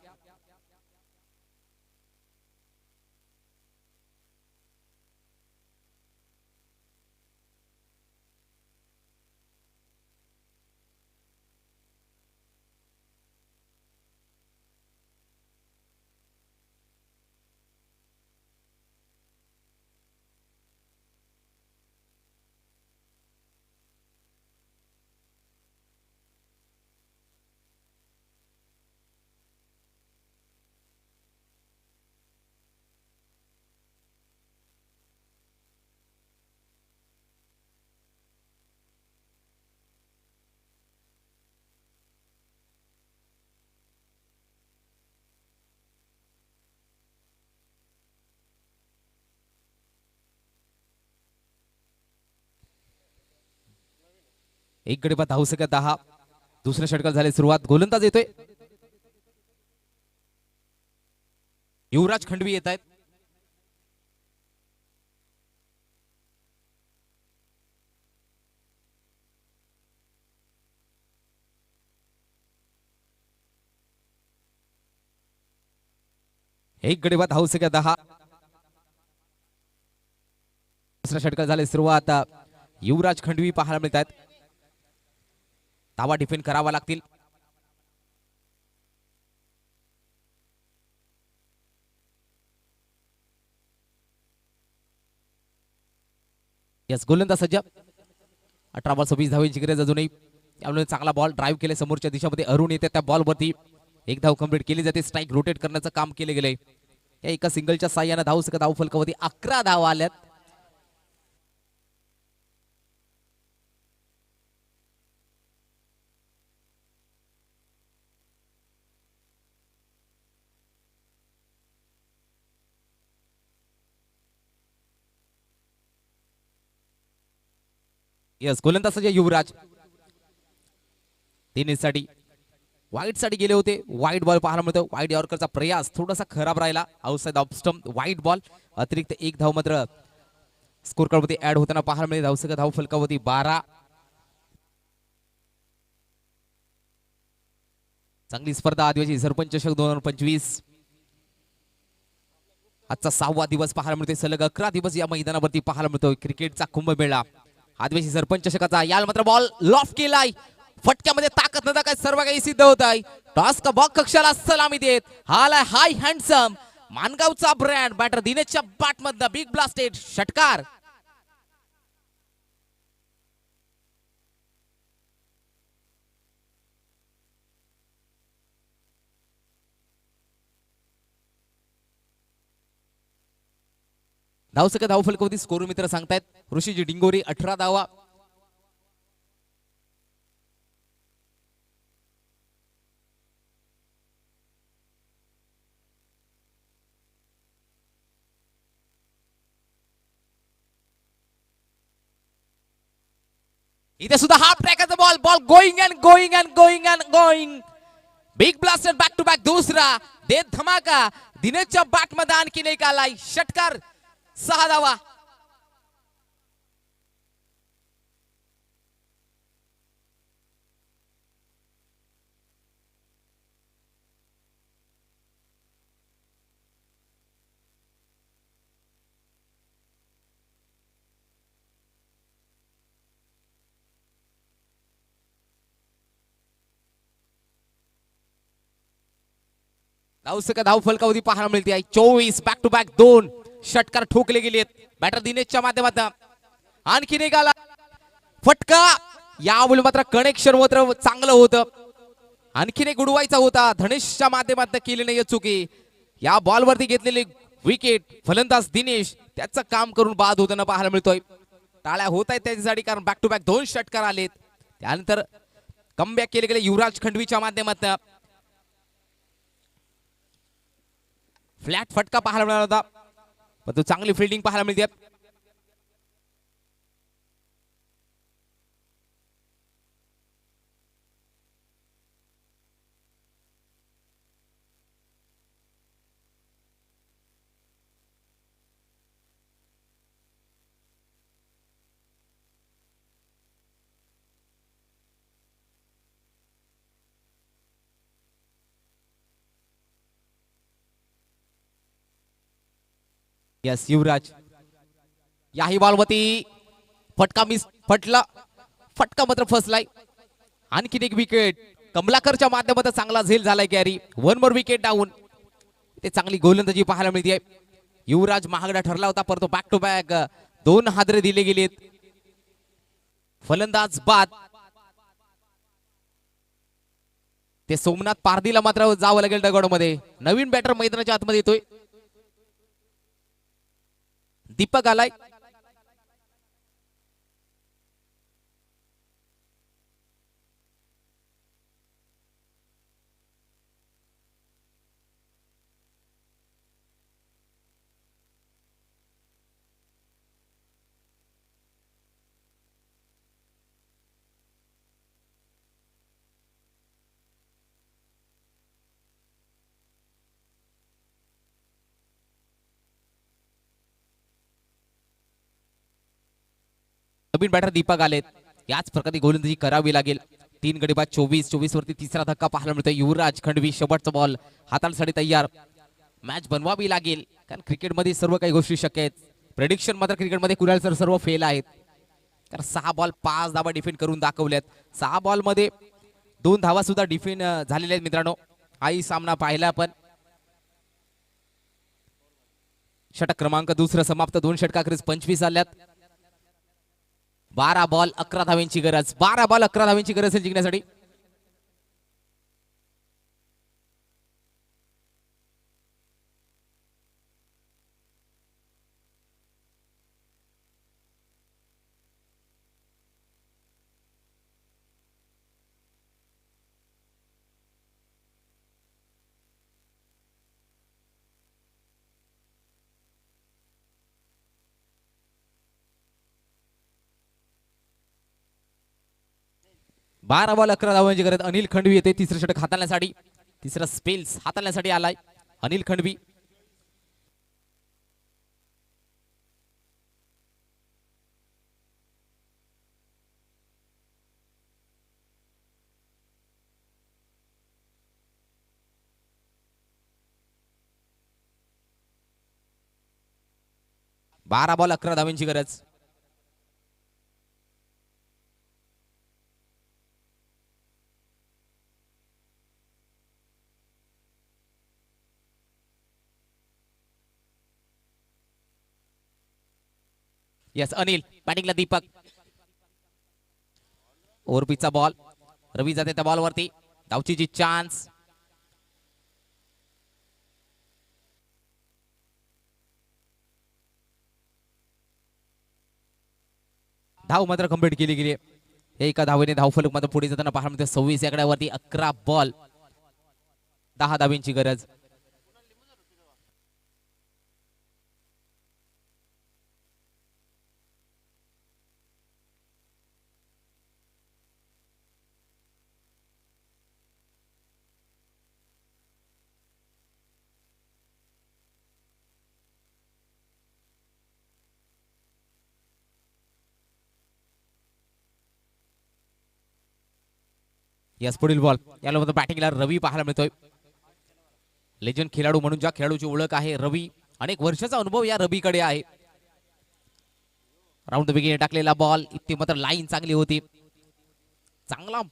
एक गडी बाद धावसंख्या 10. दुसऱ्या षटकाला झाली सुरुवात. गोलंदाज येतोय. युवराज खंडवी येत आहेत. एक गडी बाद धावसंख्या 10. दुसऱ्या षटकाला झाली सुरुवात. युवराज खंडवी पाहायला मिळत आहेत. धावा डिफेंड करावा लागतील. यस गोलंदाज सज्ज. 18 बॉल 26 धावांची गरज अजूनही. त्यामुळे चांगला बॉल ड्राईव्ह केले समोरच्या दिशेमध्ये. अरुण येते त्या बॉलवरती एक धाव कंप्लीट केली जाते. स्ट्राईक रोटेट करण्याचं काम केले गेले. या एका सिंगलच्या साह्याने धावसंख्या धावफलकावरती 11 धावा आल्यात. यस गोलंदाज युवराज दिनेशसाठी वाईट साठी गेले होते. वाईट बॉल पाहायला मिळतो. वाईट यॉर्करचा प्रयास थोडासा खराब राहिला. आउटसाइड ऑफ स्टंप वाईट बॉल. अतिरिक्त एक धाव मात्र स्कोर कार्डमध्ये ऍड होताना पाहायला मिळते. धावसंख्या धाव फलकावरती 12. चांगली स्पर्धा आदिवासी सरपंच चषक 2025. आजचा 6वा दिवस पाहायला मिळतोय. सलग 11 दिवस या मैदानावरती पाहायला मिळतोय क्रिकेटचा कुंभमेळा. आदिवासी सरपंच चषकाचा याल मात्र बॉल लॉफ्ट केलाय. फटक्यामध्ये ताकद नव्हता काय सर्व काही सिद्ध होत आहे. टॉस का बॉक कक्षाला सलामी देत हाय हाय हँडसम मानगावचा ब्रँड बॅटर दिनेशच्या बॅट मधनं बिग ब्लास्टेड षटकार. धावसंख्या धाव फलकावरती स्कोर मित्र सांगतायत ऋषीजी डिंगोरी 18 धावा. इथे सुद्धा हाफ ट्रॅकचा ball ball going and going and going and going. Big blaster back to back दुसरा देत धमाका. दिनेशच्या बॅट मध्ये आणखीन एक आलाय षटकार. 6 धावा. धावसंख्या धाव फलकावधी पाहायला मिळते आहे 24. बॅक टू बॅक 2 षटकार ठोकले गेलेत बॅटर दिनेशच्या माध्यमातून. आणखीन एक आला फटका. यावेळी मात्र कनेक्शन मात्र चांगलं होतं. आणखीन एक उडवायचा होता. धनेशच्या माध्यमातून केली नाही चुकी. या बॉल वरती घेतलेली विकेट फलंदाज दिनेश त्याचं काम करून बाद होताना पाहायला मिळतोय. टाळ्या होत आहेत त्याच्यासाठी कारण बॅक टू बॅक 2 षटकार आलेत. त्यानंतर कमबॅक केले गेले युवराज खंडवीच्या माध्यमातून. फ्लॅट फटका पाहायला मिळाला होता पण तो चांगली फिल्डिंग पाहायला मिळते. यस युवराज याही बॉलवरती फटका मिस फटला. फटका मात्र फसलाय. आणखीन एक विकेट कमलाकरच्या माध्यमातून चांगला झेल झालाय कॅरी. 1 more wicket down. ते चांगली गोलंदाजी पाहायला मिळते. युवराज महागडा ठरला होता परंतु बॅक टू बॅक 2 हादरे दिले गेलेत. फलंदाज बाद. ते सोमनाथ पारदीला मात्र जावं लागेल दगडामध्ये. नवीन बॅटर मैदानाच्या आतमध्ये येतोय. दीपक आलाय. नवीन बॅटर दीपक आलेत. याच प्रकारे गोलंदाजी करावी लागेल. 3 गडी बाद 24 वरती तिसरा धक्का पाहायला मिळतोय. युवराज खंडवी शेवटचा बॉल हाताळसाठी तयार. मॅच बनवावी लागेल कारण क्रिकेटमध्ये सर्व काही गोष्टी शक्य आहेत. प्रेडिक्शन मात्र क्रिकेटमध्ये कुणाल सर सर्व फेल आहेत. कारण 6 बॉल 5 धावा डिफेंड करून दाखवल्यात. 6 बॉल मध्ये 2 धावा सुद्धा डिफेंड झालेल्या आहेत मित्रांनो. हाही सामना पाहिला आपण. षटक क्रमांक दुसरा समाप्त. 2 षटकाखेरीज 25 आल्यात. 12 बॉल 11 धावांची गरज. 12 बॉल 11 धावांची गरज आहे जिंकण्यासाठी. 12 बॉल 11 धावांची गरज. अनिल खंडवी येते तिसरं षटक हाताळण्यासाठी. तिसरा स्पेल्स हाताळण्यासाठी आलाय अनिल खंडवी. बारा बॉल 11 धावांची गरज. यस अनिल बॅटिंगला दीपक. ओव्हरपिचचा बॉल. रवी जाते त्या बॉलवरती. धावची चान्स. धाव मात्र कंप्लीट केली गेली. एका धावेने धावफलक मात्र पुढे जाताना पाहायला मिळते. 26 आकड्यावरती 11 बॉल 10 धावांची गरज. यस पुढील बॉल. याला मात्र बॅटिंगला रवी पाहायला मिळतोय. लेजंड खेळाडू म्हणून ज्या खेळाडूची ओळख आहे रवी, अनेक वर्षाचा अनुभव या रवीकडे आहे. राऊंड द बिगिनिंग टाकलेला बॉल. इथे मात्र लाईन चांगली होती. चांगला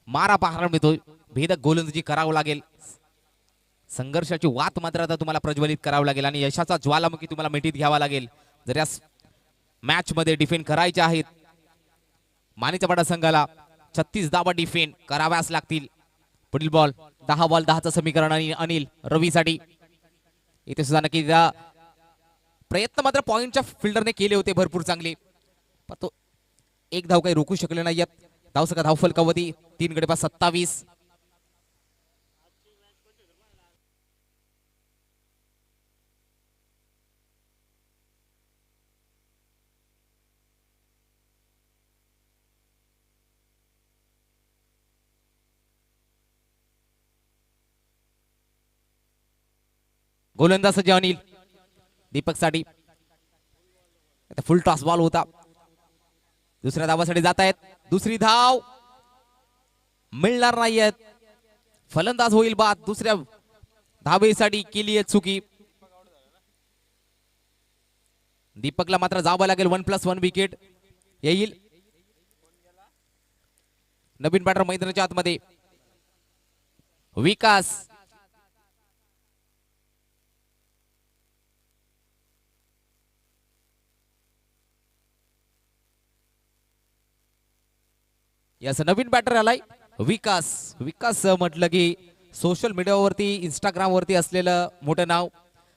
मारा पाहायला मिळतोय. भेदक गोलंदाजी करावं लागेल. संघर्षाची वात मात्र आता तुम्हाला प्रज्वलित करावं लागेल आणि यशाचा ज्वालामुखी तुम्हाला मिठीत घ्यावा लागेल जर या मॅच मध्ये डिफेंड करायचे आहेत. मानेच्या पाडा संघाला 36 धावा डिफेंड कराव्यास लागतील. पुढील बॉल 10 बॉल 10चं समीकरण आणि अनिल रवीसाठी. इथे सुद्धा नक्की प्रयत्न मात्र पॉइंटच्या फिल्डरने केले होते भरपूर चांगले, पण तो एक धाव काही रोखू शकले नाही. धावसंख्या धावफलकावधी 3 गडी 27. गोलंदाज सज्ज अनिल दीपक साठी. फुल टॉस बॉल होता. दुसऱ्या धावासाठी जात आहेत. दुसरी धाव मिळणार नाहीयेत. फलंदाज होईल बाद. दुसऱ्या धावेसाठी केली आहे चुकी. दीपकला मात्र जावं लागेल. 1+1 विकेट येईल. नवीन बॅटर मैदानाच्या आतमध्ये विकास. याच नवीन बॅटर आलाय विकास. विकास म्हटलं की सोशल मीडियावरती इंस्टाग्राम वरती असलेलं मोठं नाव.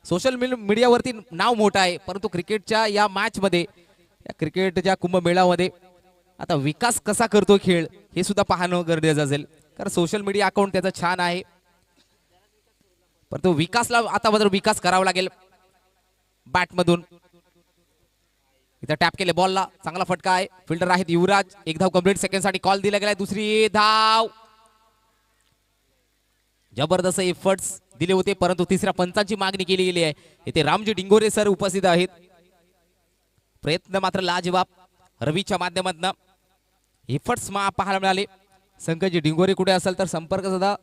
सोशल मीडियावरती नाव मोठं आहे, परंतु क्रिकेटच्या या मॅच मध्ये, या क्रिकेटच्या कुंभमेळ्यामध्ये आता विकास कसा करतो खेळ हे सुद्धा पाहणं गरजेचं असेल. कारण सोशल मीडिया अकाउंट त्याचा छान आहे, परंतु विकासला आता मात्र विकास करावा लागेल बॅट मधून. इथं टॅप केले बॉलला. चांगला फटका आहे. फिल्डर आहेत युवराज. एक धाव कंप्लीट. सेकंड साठी कॉल दिला गेलाय. दुसरी धाव. जबरदस्त एफर्ट्स दिले होते, परंतु तिसऱ्या पंचांची मागणी केली गेली आहे. इथे रामजी डिंगोरे सर उपस्थित आहेत. प्रयत्न मात्र लाजवाब रवीच्या माध्यमातून एफर्ट्स पाहायला मिळाले. संकटजी डिंगोरे कुठे असेल तर संपर्क साधा.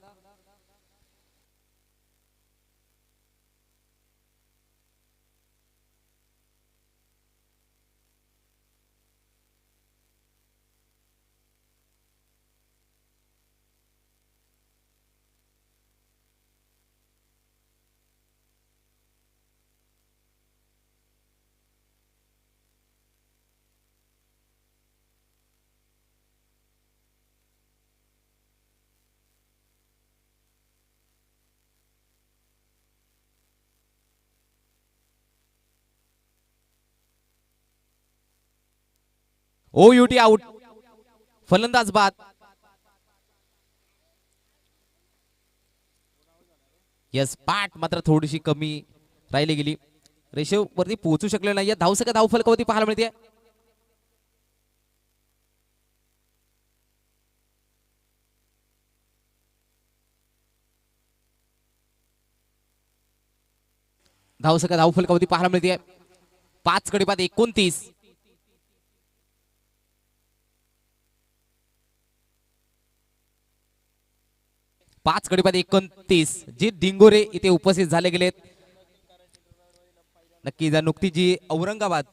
OUT out. फलंदाज बाद. यस बॅट मात्र थोडीशी कमी राहिली गेली. रेषेव वरती पोहोचू शकले नाही. धावसंख्या धावफलकावरती पाहायला मिळते. धावसंख्या धावफलकावधी पाहायला मिळते 5 गडी बाद 29. पाच गडी बाद 29. जी डिंगोरे इथे उपस्थित झाले गेलेत. नक्की नुकती जी औरंगाबाद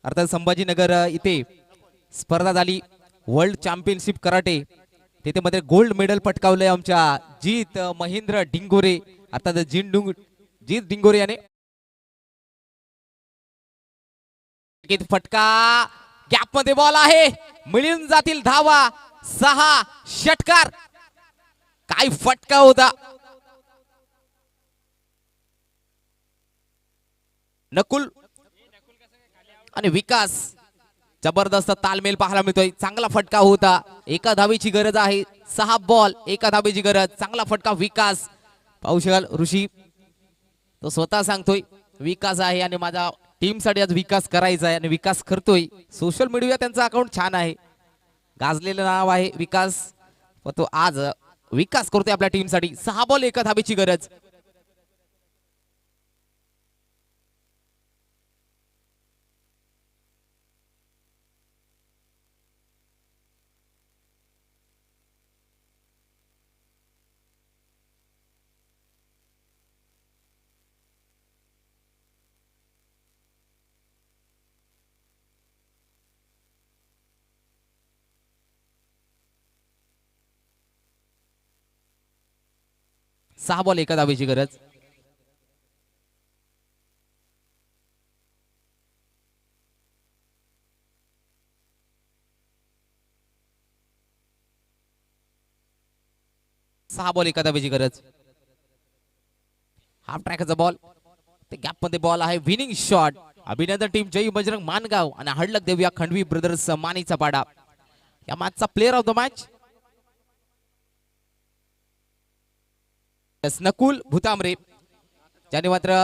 अर्थात संभाजीनगर इथे स्पर्धा झाली वर्ल्ड चॅम्पियनशिप कराटे, तिथे मध्ये गोल्ड मेडल पटकावलंय आमच्या जीत महेंद्र डिंगोरे अर्थात जीत डिंगोरे याने. फटका गॅप मध्ये बॉल आहे, मिळून जातील धावा. 6 षटकार. काय फटका होता. नकुल आणि विकास जबरदस्त तालमेल पाहायला मिळतोय. चांगला फटका होता. एका धावेची गरज आहे. 6 बॉल 1 धावेची गरज. चांगला फटका विकास. पाहू शकाल ऋषी तो स्वतः सांगतोय विकास आहे आणि माझ्या टीम साठी आज विकास करायचा आहे आणि विकास करतोय. सोशल मीडिया त्यांचा अकाउंट छान आहे, गाजलेलं नाव आहे विकास. तो आज विकास करतोय आपल्या टीम साठी. 6 बॉल 1 धावेची गरज. सहा बॉल 1 धावेची गरज. सहा बॉल 1 धावेची गरज. हाफ ट्रॅकचा बॉल, ते गॅप मध्ये बॉल आहे. Winning shot. अभिनंदन टीम जय बजरंग मानगाव आणि हडलक देऊया खंडवी ब्रदर्स मानीचा पाडा. या मॅचचा player of the match Nakul Bhutamare, ज्याने मात्र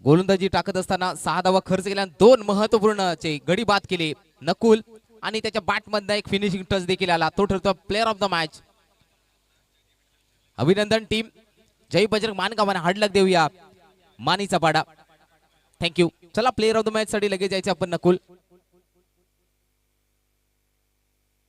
गोलंदाजी टाकत असताना 6 धावा खर्च केल्या, 2 महत्वपूर्ण गडी बाद केले नकुल आणि त्याच्या बॅट मधनं एक फिनिशिंग टच देखील आला. तो ठरतो प्लेअर ऑफ द मॅच. अभिनंदन टीम जय बजरंग मानगाव आणि हडलक देऊया मानीचा पाडा. थँक्यू. चला प्लेअर ऑफ द मॅच साठी लगेच जायचं आपण नकुल.